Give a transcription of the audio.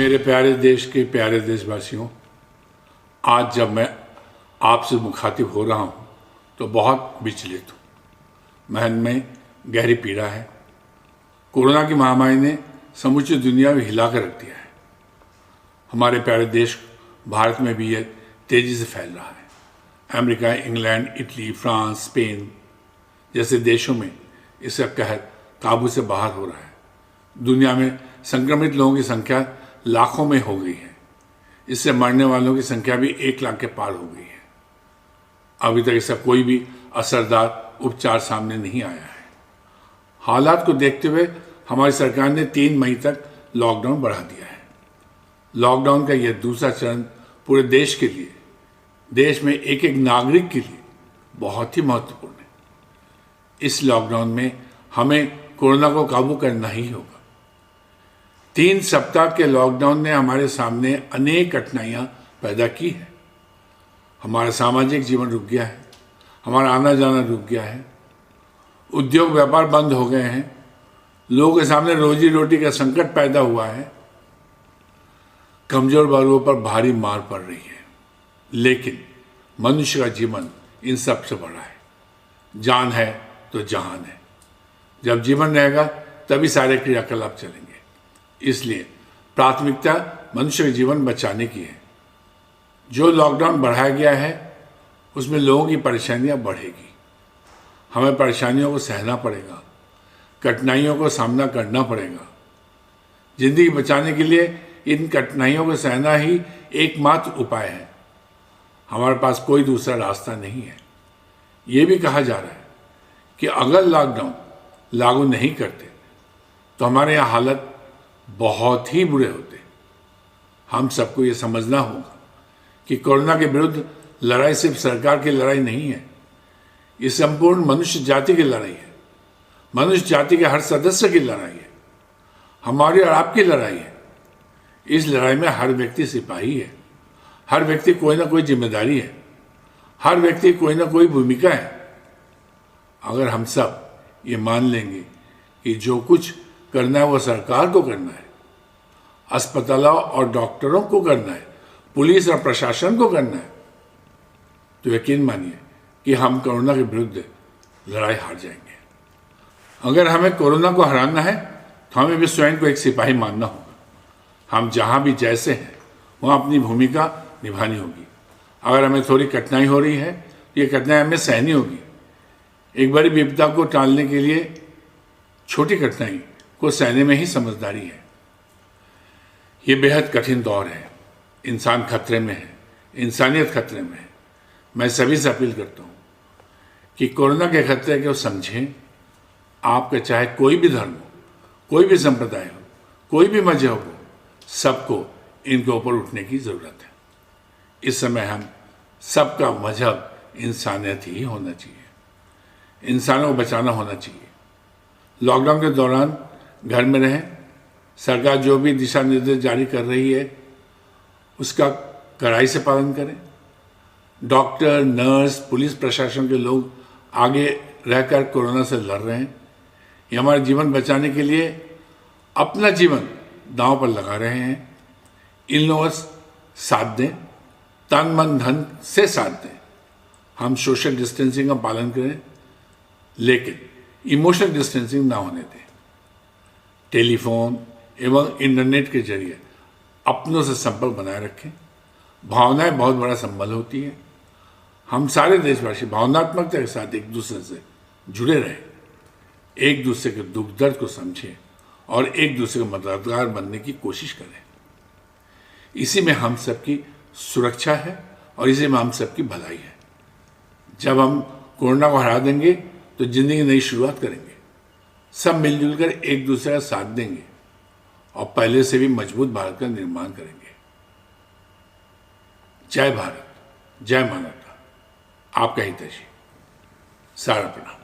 मेरे प्यारे देश के प्यारे देशवासियों, आज जब मैं आपसे मुखातिब हो रहा हूँ तो बहुत विचलित हूँ। मन में गहरी पीड़ा है। कोरोना की महामारी ने समूची दुनिया में हिला कर रख दिया है। हमारे प्यारे देश भारत में भी यह तेज़ी से फैल रहा है। America, England, Italy, France, Spain जैसे देशों में इसका कहर काबू से बाहर हो रहा है। दुनिया में संक्रमित लोगों की संख्या लाखों में हो गई है। इससे मरने वालों की संख्या भी 1 लाख के पार हो गई है। अभी तक इसका कोई भी असरदार उपचार सामने नहीं आया है। हालात को देखते हुए हमारी सरकार ने 3 मई तक लॉकडाउन बढ़ा दिया है। लॉकडाउन का यह दूसरा चरण पूरे देश के लिए, देश में एक एक नागरिक के लिए बहुत ही महत्वपूर्ण है। इस लॉकडाउन में हमें कोरोना को काबू करना ही होगा। 3 सप्ताह के लॉकडाउन ने हमारे सामने अनेक कठिनाइयां पैदा की है। हमारा सामाजिक जीवन रुक गया है, हमारा आना जाना रुक गया है, उद्योग व्यापार बंद हो गए हैं, लोगों के सामने रोजी रोटी का संकट पैदा हुआ है, कमजोर वर्गों पर भारी मार पड़ रही है। लेकिन मनुष्य का जीवन इन सब से बड़ा है। जान है तो जहान है। जब जीवन रहेगा तभी सारे क्रियाकलाप चलेंगे। इसलिए प्राथमिकता मनुष्य का जीवन बचाने की है। जो लॉकडाउन बढ़ाया गया है उसमें लोगों की परेशानियां बढ़ेगी। हमें परेशानियों को सहना पड़ेगा, कठिनाइयों को सामना करना पड़ेगा। जिंदगी बचाने के लिए इन कठिनाइयों को सहना ही एकमात्र उपाय है। हमारे पास कोई दूसरा रास्ता नहीं है। ये भी कहा जा रहा है कि अगर लॉकडाउन लागू नहीं करते तो हमारे यहाँ हालत बहुत ही बुरे होते। हम सबको ये समझना होगा कि कोरोना के विरुद्ध लड़ाई सिर्फ सरकार की लड़ाई नहीं है, ये संपूर्ण मनुष्य जाति की लड़ाई है। मनुष्य जाति के हर सदस्य की लड़ाई है। हमारी और आपकी लड़ाई है। इस लड़ाई में हर व्यक्ति सिपाही है। हर व्यक्ति कोई ना कोई जिम्मेदारी है। हर व्यक्ति कोई ना कोई भूमिका है। अगर हम सब ये मान लेंगे कि जो कुछ करना है वो सरकार को करना है, अस्पतालों और डॉक्टरों को करना है, पुलिस और प्रशासन को करना है, तो यकीन मानिए कि हम कोरोना के विरुद्ध लड़ाई हार जाएंगे। अगर हमें कोरोना को हराना है तो हमें भी स्वयं को एक सिपाही मानना होगा। हम जहाँ भी जैसे हैं वहाँ अपनी भूमिका निभानी होगी। अगर हमें थोड़ी कठिनाई हो रही है तो ये कठिनाई हमें सहनी होगी। एक बड़ी विपदा को टालने के लिए छोटी कठिनाई को सहने में ही समझदारी है। ये बेहद कठिन दौर है। इंसान खतरे में है, इंसानियत खतरे में है। मैं सभी से अपील करता हूँ कि कोरोना के खतरे को समझें। आपका चाहे कोई भी धर्म हो, कोई भी संप्रदाय हो, कोई भी मजहब हो, सबको इनके ऊपर उठने की ज़रूरत है। इस समय हम सबका मजहब इंसानियत ही होना चाहिए। इंसानों को बचाना होना चाहिए। लॉकडाउन के दौरान घर में रहें। सरकार जो भी दिशा निर्देश जारी कर रही है उसका कड़ाई से पालन करें। डॉक्टर, नर्स, पुलिस प्रशासन के लोग आगे रहकर कोरोना से लड़ रहे हैं। ये हमारे जीवन बचाने के लिए अपना जीवन दांव पर लगा रहे हैं। इन लोगों साथ दें, तन मन धन से साथ दें। हम सोशल डिस्टेंसिंग का पालन करें, लेकिन इमोशनल डिस्टेंसिंग ना होने दें। टेलीफोन एवं इंटरनेट के जरिए अपनों से संपर्क बनाए रखें। भावनाएं बहुत बड़ा संबल होती है। हम सारे देशवासी भावनात्मकता के साथ एक दूसरे से जुड़े रहें, एक दूसरे के दुख दर्द को समझें और एक दूसरे के मददगार बनने की कोशिश करें। इसी में हम सबकी सुरक्षा है और इसी में हम सबकी भलाई है। जब हम कोरोना को हरा देंगे तो जिंदगी नई शुरुआत करेंगे। सब मिलजुल कर एक दूसरे का साथ देंगे और पहले से भी मजबूत भारत का निर्माण करेंगे। जय भारत, जय मानवता। आपका हितैषी। सारा प्रणाम।